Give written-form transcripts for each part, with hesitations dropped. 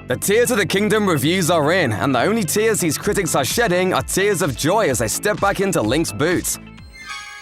The Tears of the Kingdom reviews are in, and the only tears these critics are shedding are tears of joy as they step back into Link's boots.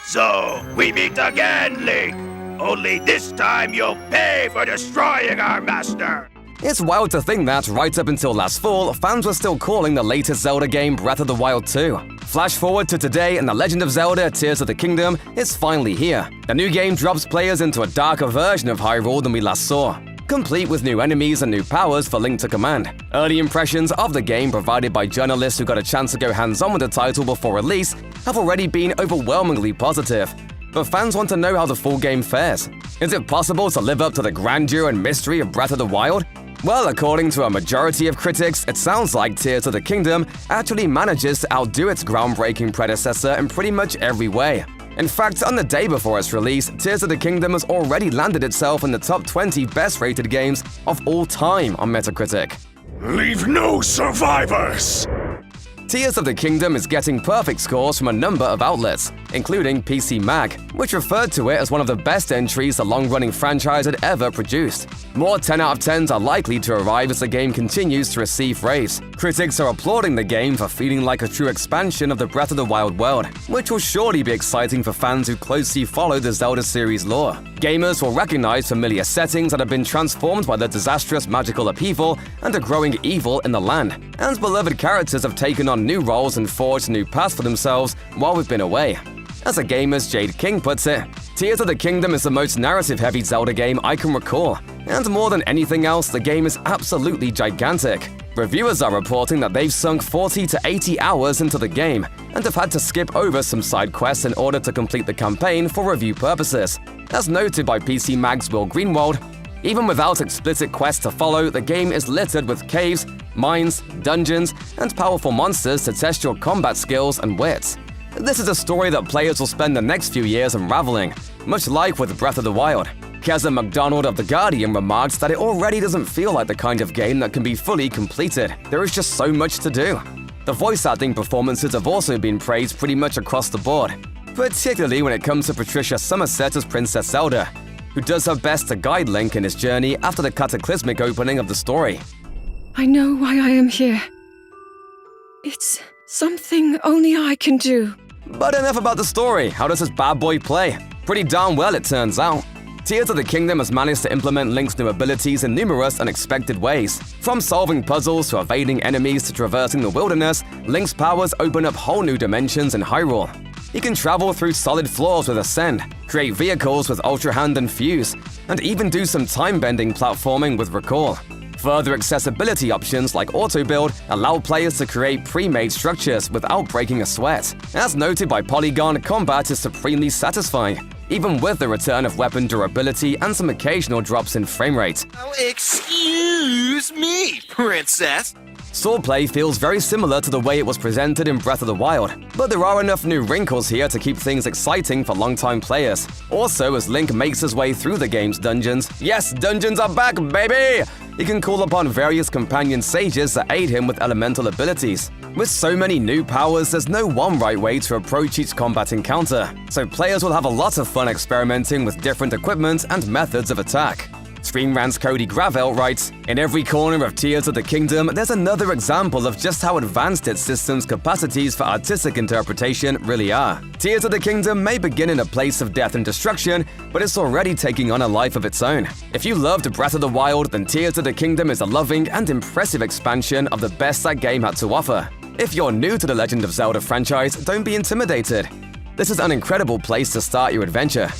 So, we meet again, Link! Only this time you'll pay for destroying our master! It's wild to think that, right up until last fall, fans were still calling the latest Zelda game Breath of the Wild 2. Flash forward to today and The Legend of Zelda Tears of the Kingdom is finally here. The new game drops players into a darker version of Hyrule than we last saw, complete with new enemies and new powers for Link to command. Early impressions of the game provided by journalists who got a chance to go hands-on with the title before release have already been overwhelmingly positive. But fans want to know how the full game fares. Is it possible to live up to the grandeur and mystery of Breath of the Wild? Well, according to a majority of critics, it sounds like Tears of the Kingdom actually manages to outdo its groundbreaking predecessor in pretty much every way. In fact, on the day before its release, Tears of the Kingdom has already landed itself in the top 20 best-rated games of all time on Metacritic. Leave no survivors! Tears of the Kingdom is getting perfect scores from a number of outlets, including PC Mag, which referred to it as one of the best entries the long-running franchise had ever produced. More 10 out of 10s are likely to arrive as the game continues to receive raves. Critics are applauding the game for feeling like a true expansion of the Breath of the Wild world, which will surely be exciting for fans who closely follow the Zelda series lore. Gamers will recognize familiar settings that have been transformed by the disastrous magical upheaval and a growing evil in the land, and beloved characters have taken on new roles and forged new paths for themselves while we've been away. As a gamer's Jade King puts it, Tears of the Kingdom is the most narrative-heavy Zelda game I can recall, and more than anything else, the game is absolutely gigantic. Reviewers are reporting that they've sunk 40 to 80 hours into the game and have had to skip over some side quests in order to complete the campaign for review purposes. As noted by PC Mag's Will Greenwald, even without explicit quests to follow, the game is littered with caves, mines, dungeons, and powerful monsters to test your combat skills and wits. This is a story that players will spend the next few years unraveling, much like with Breath of the Wild. Keza McDonald of The Guardian remarks that it already doesn't feel like the kind of game that can be fully completed. There is just so much to do. The voice acting performances have also been praised pretty much across the board, particularly when it comes to Patricia Summerset as Princess Zelda, who does her best to guide Link in his journey after the cataclysmic opening of the story. I know why I am here. It's something only I can do. But enough about the story. How does this bad boy play? Pretty darn well, it turns out. Tears of the Kingdom has managed to implement Link's new abilities in numerous unexpected ways. From solving puzzles to evading enemies to traversing the wilderness, Link's powers open up whole new dimensions in Hyrule. He can travel through solid floors with Ascend, create vehicles with Ultra Hand and Fuse, and even do some time-bending platforming with Recall. Further accessibility options like auto-build allow players to create pre-made structures without breaking a sweat. As noted by Polygon, combat is supremely satisfying, even with the return of weapon durability and some occasional drops in frame rate. Oh, excuse me, princess. Swordplay feels very similar to the way it was presented in Breath of the Wild, but there are enough new wrinkles here to keep things exciting for longtime players. Also, as Link makes his way through the game's dungeons, yes, dungeons are back, baby! He can call upon various companion sages that aid him with elemental abilities. With so many new powers, there's no one right way to approach each combat encounter, so players will have a lot of fun experimenting with different equipment and methods of attack. Streamrant's Cody Gravel writes, "In every corner of Tears of the Kingdom, there's another example of just how advanced its system's capacities for artistic interpretation really are. Tears of the Kingdom may begin in a place of death and destruction, but it's already taking on a life of its own. If you loved Breath of the Wild, then Tears of the Kingdom is a loving and impressive expansion of the best that game had to offer. If you're new to the Legend of Zelda franchise, don't be intimidated. This is an incredible place to start your adventure."